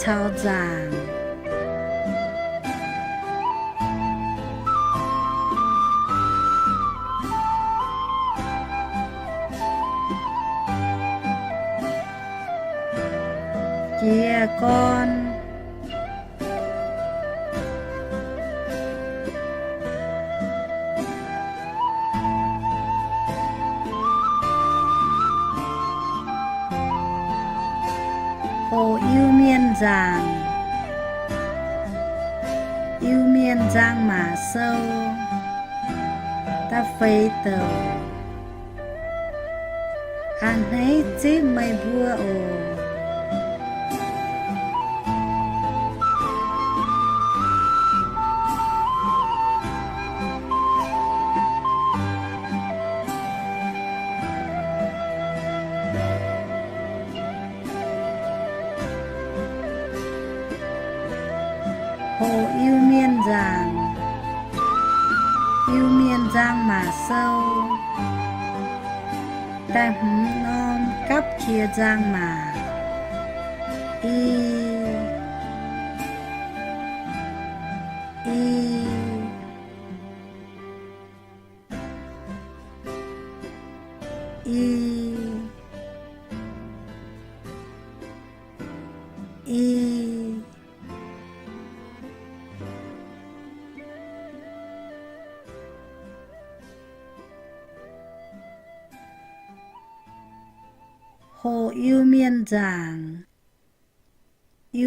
chào giảng chia con hồ yêu miên giảng yêu miên giang mà sâu ta phây tàu an ấy chỉ mây bùa ồ hồ yêu miên giang mà sâu ta non cắp chia giang mà y hồ yêu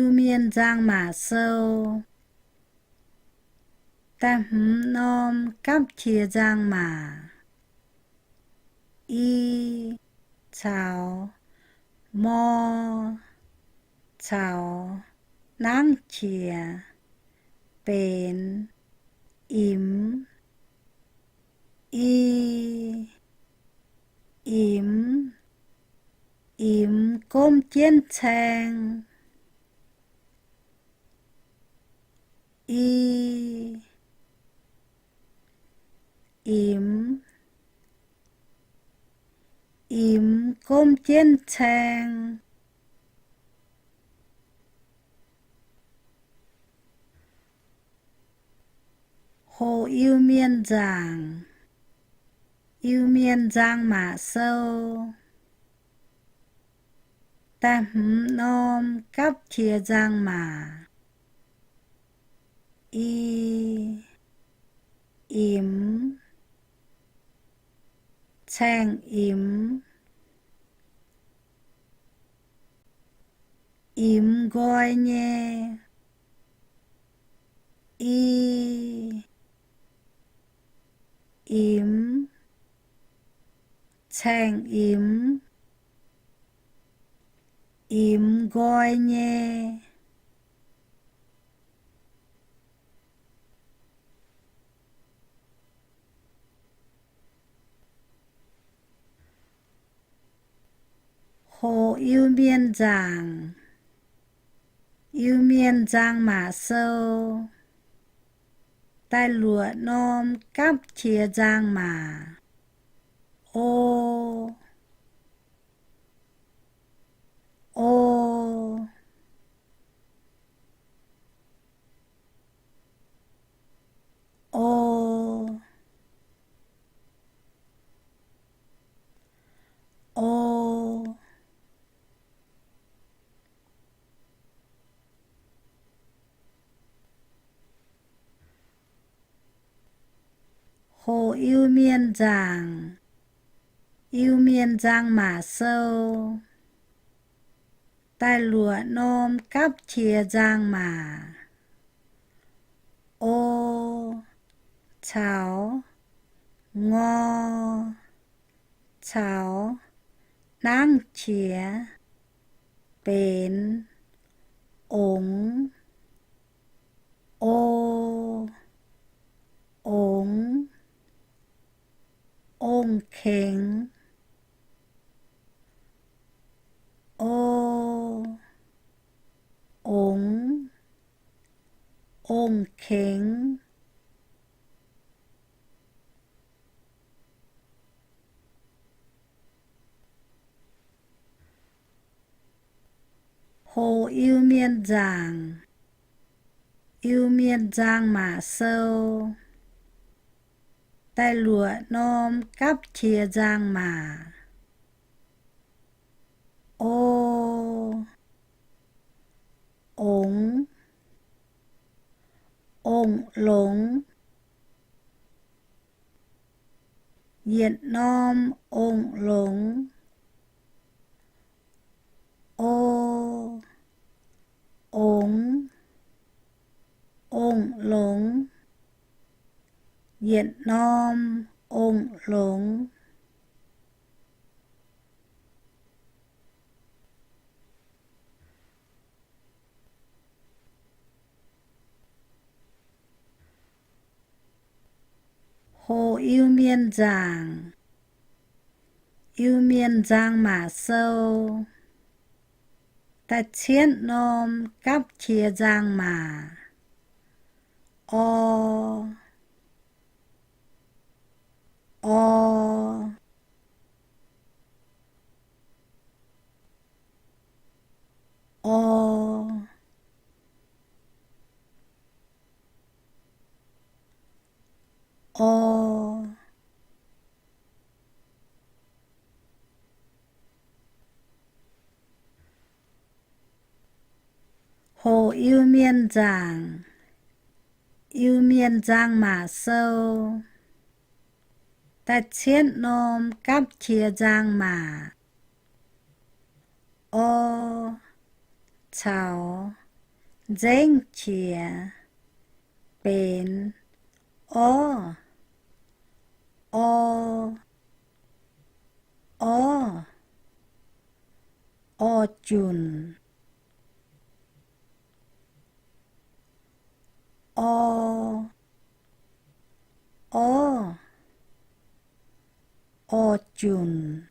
miên giang mà sâu ta non cắp chia giang mà y chào mò chào nắng chia bên im côm chiến tranh côm chiến tranh hồ yêu miên giang mà sâu ta non cắp chia giang mà chàng gọi nhé chàng gọi nhé hồ yêu miên giang mà sâu ta lụa non cắp chia giang mà ô hồ yêu miên giang mà sâu ta lụa non cắp chia giang mà ô chào ngò chào nắng chia bên ống ong khen ong khen Hồ yêu miên giang mà sâu, tai lụa nom cắp chia giang mà. Ô ống ống lống, diện nom ống lống. Ô ống ống lống, diện nom ống lống. Hồ yêu miên giang mà sâu, ta chiến nom cắp chia giang mà. O o o o. Hồ yêu miên giang mà sâu, ta chiến nom cắp chia giang mà. O chào danh chia bên. O o o o chun. O o o chun.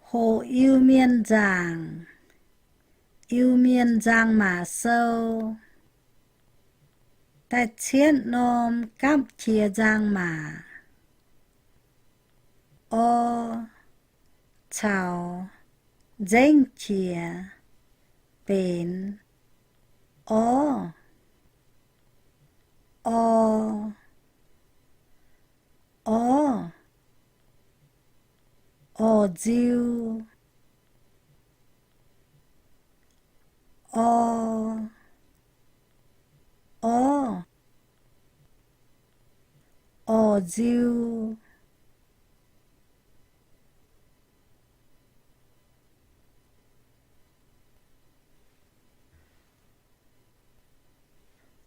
Hồ yêu miên giang mà sâu, ta chiến nom cắp chia giang mà. O chào danh chia bên. O o o o diu. O o o diu.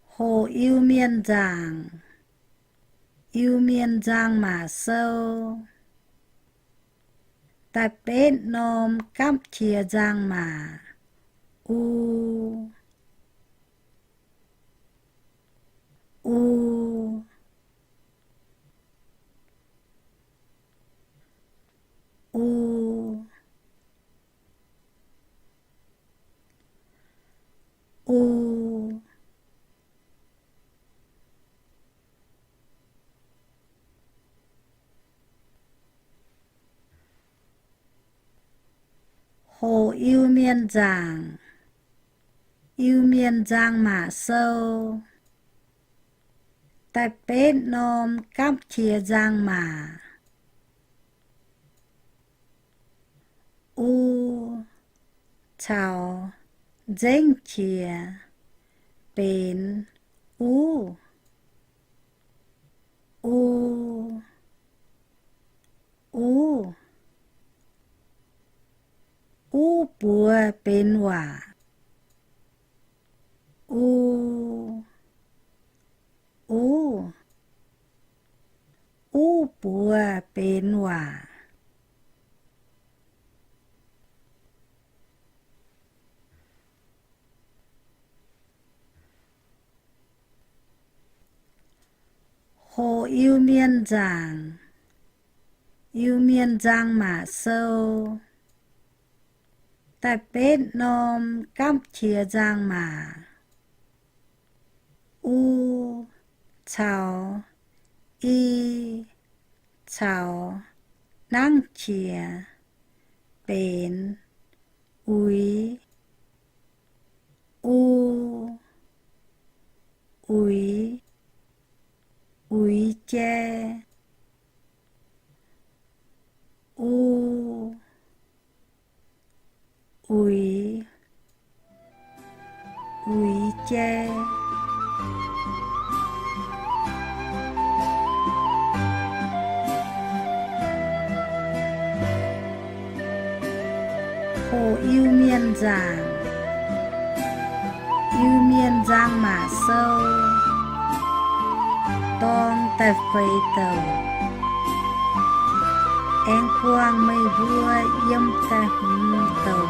Hồ yêu miên giang mà sâu, ta bên nom cắp chia giang mà. U u u u. Hồ yêu miên giang mà sâu, ta bên nom cắp chia giang mà. U chào danh chia bên. U u u u bùa bên hỏa. U u u bùa bên hỏa. Hồ yêu miên giang mà sâu, ta bên nom cắp chia giang mà. u chào y chào năng chia bền úi u úi úi che u úi úi che hồ yêu miên giang mà sâu tong tại phơi tàu em quang mây vua yếm ta hùng tàu